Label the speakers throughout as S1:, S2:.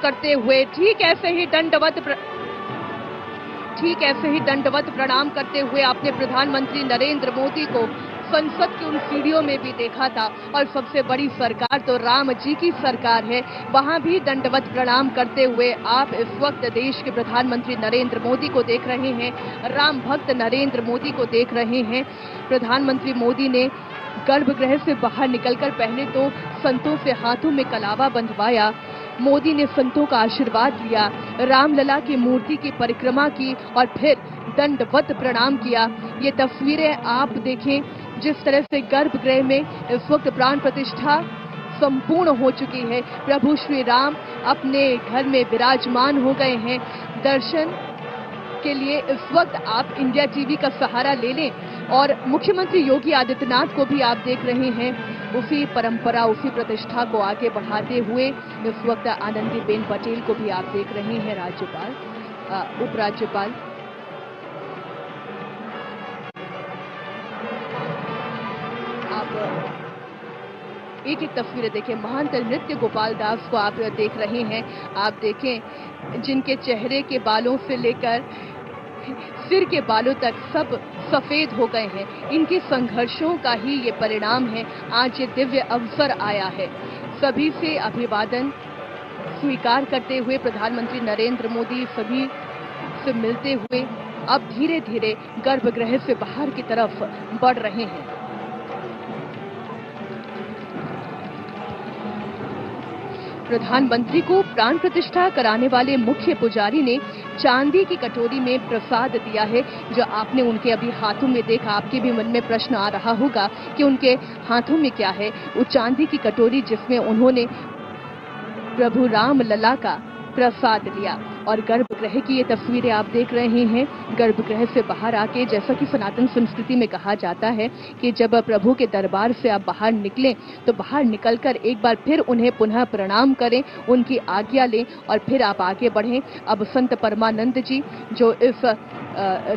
S1: करते हुए ठीक ऐसे ही दंडवत प्रणाम करते हुए आपने प्रधानमंत्री नरेंद्र मोदी को संसद की उन सीढ़ियों में भी देखा था। और सबसे बड़ी सरकार तो राम जी की सरकार है, वहां भी दंडवत प्रणाम करते हुए आप इस वक्त देश के प्रधानमंत्री नरेंद्र मोदी को देख रहे हैं, राम भक्त नरेंद्र मोदी को देख रहे हैं। प्रधानमंत्री मोदी ने गर्भगृह से बाहर निकलकर पहले तो संतों से हाथों में कलावा बंधवाया, मोदी ने संतों का आशीर्वाद लिया, रामलला की मूर्ति की परिक्रमा की और फिर दंडवत प्रणाम किया। ये तस्वीरें आप देखें, जिस तरह से गर्भगृह में इस वक्त प्राण प्रतिष्ठा संपूर्ण हो चुकी है। प्रभु श्री राम अपने घर में विराजमान हो गए हैं। दर्शन के लिए इस वक्त आप इंडिया टीवी का सहारा ले लें और मुख्यमंत्री योगी आदित्यनाथ को भी आप देख रहे हैं, उसी परंपरा, उसी प्रतिष्ठा को आगे बढ़ाते हुए इस वक्त आनंदीबेन पटेल को भी आप देख रहे हैं, राज्यपाल, उपराज्यपाल। आप एक एक तस्वीरें देखें, महंत नृत्य गोपाल दास को आप देख रहे हैं। आप देखें, जिनके चेहरे के बालों से लेकर सिर के बालों तक सब सफेद हो गए हैं। इनके संघर्षों का ही ये परिणाम है। आज ये दिव्य अवसर आया है। सभी से अभिवादन स्वीकार करते हुए प्रधानमंत्री नरेंद्र मोदी सभी से मिलते हुए अब धीरे धीरे गर्भगृह से बाहर की तरफ बढ़ रहे हैं। प्रधानमंत्री को प्राण प्रतिष्ठा कराने वाले मुख्य पुजारी ने चांदी की कटोरी में प्रसाद दिया है, जो आपने उनके अभी हाथों में देखा। आपके भी मन में प्रश्न आ रहा होगा कि उनके हाथों में क्या है। वो चांदी की कटोरी जिसमें उन्होंने प्रभु राम लला का प्रसाद लिया। और गर्भगृह की ये तस्वीरें आप देख रहे हैं। गर्भगृह से बाहर आके, जैसा कि सनातन संस्कृति में कहा जाता है कि जब प्रभु के दरबार से आप बाहर निकलें तो बाहर निकलकर एक बार फिर उन्हें पुनः प्रणाम करें, उनकी आज्ञा लें और फिर आप आगे बढ़ें। अब संत परमानंद जी जो इस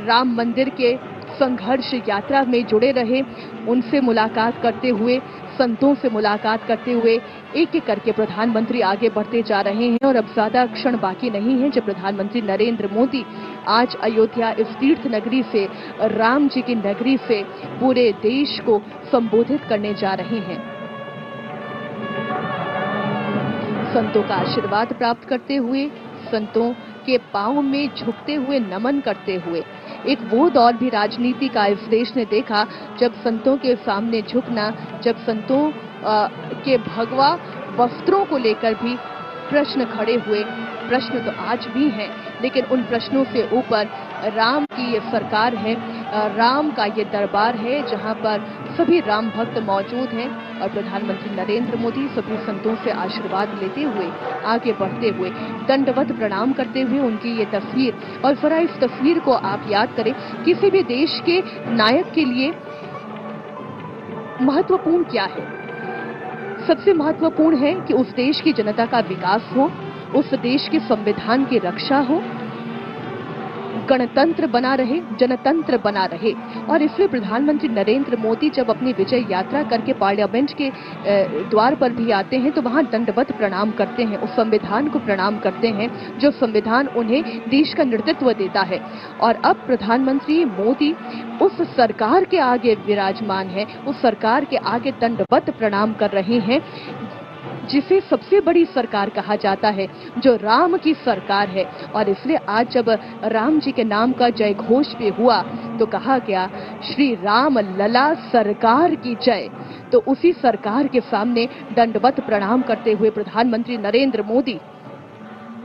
S1: राम मंदिर के संघर्ष यात्रा में जुड़े रहे, उनसे मुलाकात करते हुए, संतों से मुलाकात करते हुए एक एक करके प्रधानमंत्री आगे बढ़ते जा रहे हैं। और अब ज्यादा क्षण बाकी नहीं है जब प्रधानमंत्री नरेंद्र मोदी आज अयोध्या इस तीर्थ नगरी से, राम जी की नगरी से पूरे देश को संबोधित करने जा रहे हैं। संतों का आशीर्वाद प्राप्त करते हुए, संतों के पांव में झुकते हुए, नमन करते हुए। एक वो दौर भी राजनीति का इस देश ने देखा जब संतों के सामने झुकना, जब संतों के भगवा वस्त्रों को लेकर भी प्रश्न खड़े हुए। प्रश्न तो आज भी हैं, लेकिन उन प्रश्नों से ऊपर राम की ये सरकार है, राम का ये दरबार है जहां पर सभी राम भक्त मौजूद हैं। और प्रधानमंत्री नरेंद्र मोदी सभी संतों से आशीर्वाद लेते हुए, आगे बढ़ते हुए, दंडवत प्रणाम करते हुए उनकी ये तस्वीर। और जरा इस तस्वीर को आप याद करें, किसी भी देश के नायक के लिए महत्वपूर्ण क्या है? सबसे महत्वपूर्ण है कि उस देश की जनता का विकास हो, उस देश के संविधान की रक्षा हो, गणतंत्र बना रहे, जनतंत्र बना रहे। और इसलिए प्रधानमंत्री नरेंद्र मोदी जब अपनी विजय यात्रा करके पार्लियामेंट के द्वार पर भी आते हैं तो वहां दंडवत प्रणाम करते हैं, उस संविधान को प्रणाम करते हैं जो संविधान उन्हें देश का नेतृत्व देता है। और अब प्रधानमंत्री मोदी उस सरकार के आगे विराजमान है, उस सरकार के आगे दंडवत प्रणाम कर रहे हैं जिसे सबसे बड़ी सरकार कहा जाता है, जो राम की सरकार है। और इसलिए आज जब राम जी के नाम का जय घोष भी हुआ तो कहा गया, श्री राम लला सरकार की जय। तो उसी सरकार के सामने दंडवत प्रणाम करते हुए प्रधानमंत्री नरेंद्र मोदी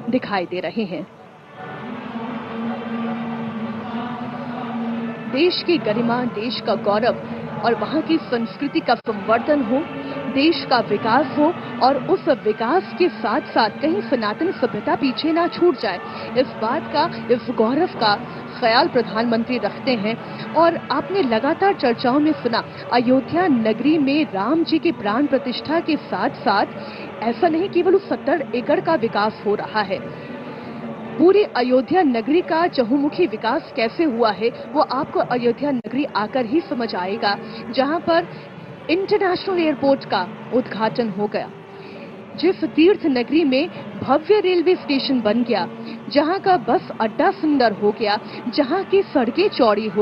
S1: दिखाई दे रहे हैं। देश की गरिमा, देश का गौरव और वहां की संस्कृति का संवर्धन हो, देश का विकास हो और उस विकास के साथ साथ कहीं सनातन सभ्यता पीछे ना छूट जाए, इस बात का, इस गौरव का ख्याल प्रधानमंत्री रखते हैं। और आपने लगातार चर्चाओं में सुना, अयोध्या नगरी में राम जी की प्राण प्रतिष्ठा के साथ साथ ऐसा नहीं केवल 70 एकड़ का विकास हो रहा है, पूरी अयोध्या नगरी का चहुमुखी विकास कैसे हुआ है वो आपको अयोध्या नगरी आकर ही समझ आएगा, जहां पर इंटरनेशनल एयरपोर्ट का उद्घाटन हो गया। जिस तीर्थ नगरी में भव्य रेलवे स्टेशन बन गया, जहां का बस अड्डा सुंदर हो गया, जहां की सड़कें चौड़ी हो